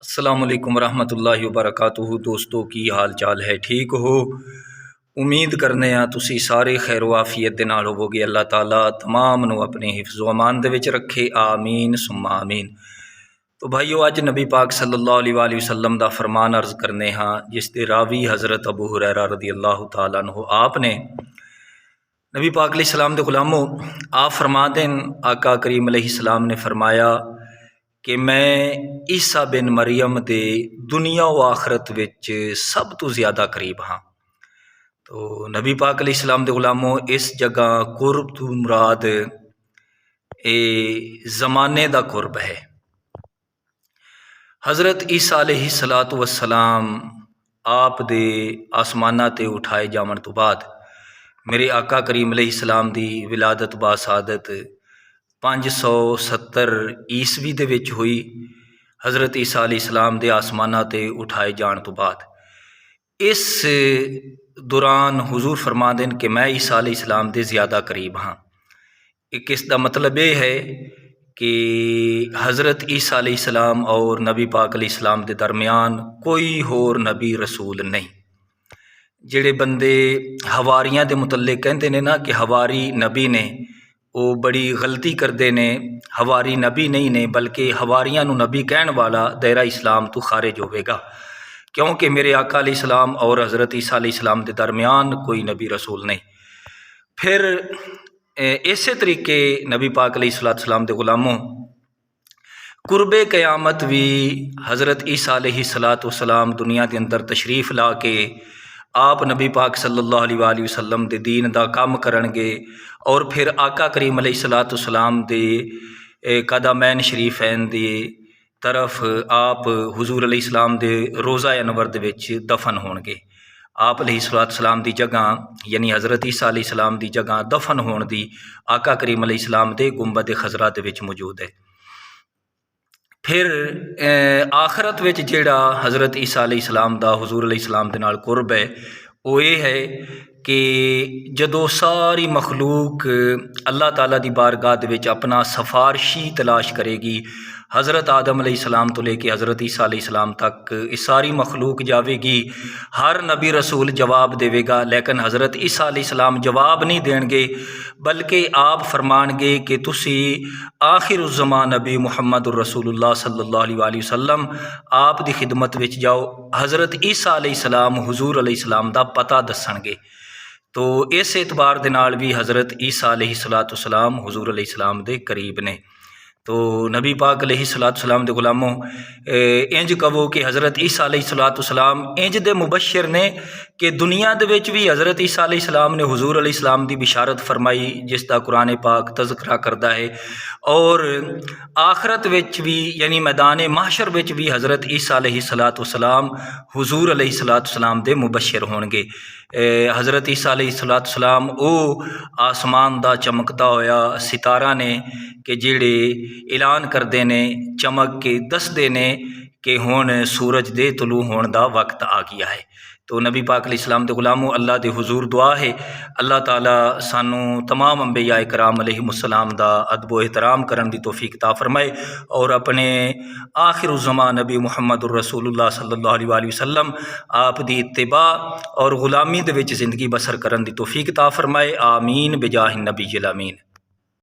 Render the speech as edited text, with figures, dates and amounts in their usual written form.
السلام علیکم ورحمۃ اللہ وبرکاتہ دوستو کی حال چال ہے؟ ٹھیک ہو؟ امید کرنے ہاں تسی سارے خیر و عافیت دے نال ہووگے۔ اللہ تعالیٰ تمام نو اپنے حفظ و امان دے وچ رکھے، آمین ثم آمین۔ تو بھائیو، اج نبی پاک صلی اللہ علیہ وآلہ وسلم دا فرمان عرض کرنے ہاں، جس دے راوی حضرت ابو ہریرہ رضی اللہ تعالیٰ عنہ آپ نے نبی پاک علیہ السلام دے غلاموں، آپ فرما دیں آقا کریم علیہ السلام نے فرمایا کہ میں عیسیٰ بن مریم دے دنیا و آخرت وچ سب تو زیادہ قریب ہاں۔ تو نبی پاک علیہ السلام دے غلاموں، اس جگہ قرب تو مراد اے زمانے دا قرب ہے۔ حضرت عیسیٰ علیہ السلام آپ دے آسمانہ تے اٹھائے جاون تو بعد میرے آقا کریم علیہ السلام دی ولادت باسعادت 570 عیسوی دے وچ ہوئی۔ حضرت عیسیٰ علیہ السلام دے آسمانہ تے اٹھائے جان تو بعد اس دوران حضور فرما دیں کہ میں عیسیٰ علیہ السلام دے زیادہ قریب ہاں۔ ایک اس دا مطلب یہ ہے کہ حضرت عیسیٰ علیہ السلام اور نبی پاک علیہ السلام دے درمیان کوئی ہور نبی رسول نہیں۔ جڑے بندے حواریاں دے متعلق کہندے نے نا کہ حواری نبی نے، وہ بڑی غلطی کردے نے۔ حواری نبی نہیں نے، بلکہ حواریاں نو نبی کہن والا دائرہ اسلام تو خارج ہوئے گا، کیونکہ میرے آقا علیہ السلام اور حضرت عیسیٰ علیہ السلام دے درمیان کوئی نبی رسول نہیں۔ پھر اسی طریقے نبی پاک علیہ السلام دے غلاموں، قرب قیامت بھی حضرت عیسیٰ علیہ السلام دنیا دے اندر تشریف لا کے آپ نبی پاک صلی اللہ علیہ وآلہ وسلم دے دین دا کام کرن گے، اور پھر آقا کریم علیہ السلام دے قدمین شریفین دی طرف آپ حضور علیہ السلام دے روضہ انور دے وچ دفن ہون گے۔ آپ علیہ السلام دی جگہ یعنی حضرت عیسیٰ علیہ السلام دی جگہ دفن ہون دی آقا کریم علیہ السلام دے گنبد خضرا دے وچ موجود ہے۔ پھر آخرت وچ جیڑا حضرت عیسیٰ علیہ السلام دا حضور علیہ السلام دے نال قرب ہے، وہ یہ ہے کہ جدو ساری مخلوق اللہ تعالیٰ دی بارگاہ دے وچ اپنا سفارشی تلاش کرے گی، حضرت آدم علیہ السلام تو لے کے حضرت عیسیٰ علیہ السلام تک اس ساری مخلوق جاوے گی، ہر نبی رسول جواب دے گا، لیکن حضرت عیسیٰ علیہ السلام جواب نہیں دین گے، بلکہ آپ فرمان گے کہ تسی آخر الزمان نبی محمد الرسول اللہ صلی اللہ علیہ وآلہ وسلم آپ دی خدمت وچ جاؤ، حضرت عیسیٰ علیہ السلام حضور علیہ السلام دا پتہ دسن گے۔ تو اس اعتبار دے نال بھی حضرت عیسیٰ علیہ السلام حضور علیہ السلام دے قریب نے۔ تو نبی پاک علیہ السلام دے غلاموں، انج کہو کہ حضرت عیسیٰ علیہ السلام انج دے مبشر نے کہ دنیا دے وچ بھی حضرت عیسیٰ علیہ السلام نے حضور علیہ السلام دی بشارت فرمائی، جس دا قرآن پاک تذکرہ کردا ہے، اور آخرت وچ بھی یعنی میدان محشر وچ بھی حضرت عیسیٰ علیہ السلام حضور علیہ السلام دے مبشر ہون گے۔ حضرت عیسیٰ علیہ السلام او آسمان دا چمکدا ہویا ستارہ نے کہ جڑے اعلان کردے نے، چمک کے دسدے نے کہ ہن سورج دے طلوع ہون دا وقت آ گیا ہے۔ تو نبی پاک علیہ السلام دے غلاموں، اللہ دے حضور دعا ہے اللہ تعالیٰ سانو تمام انبیاء کرام علیہم السلام دا ادب و احترام کرن دی توفیق عطا فرمائے، اور اپنے آخر الزمان نبی محمد الرسول اللہ صلی اللہ علیہ وآلہ وسلم آپ دی اتباع اور غلامی دے وچ زندگی بسر کرن دی توفیق عطا فرمائے، آمین بجاہ النبی الامین۔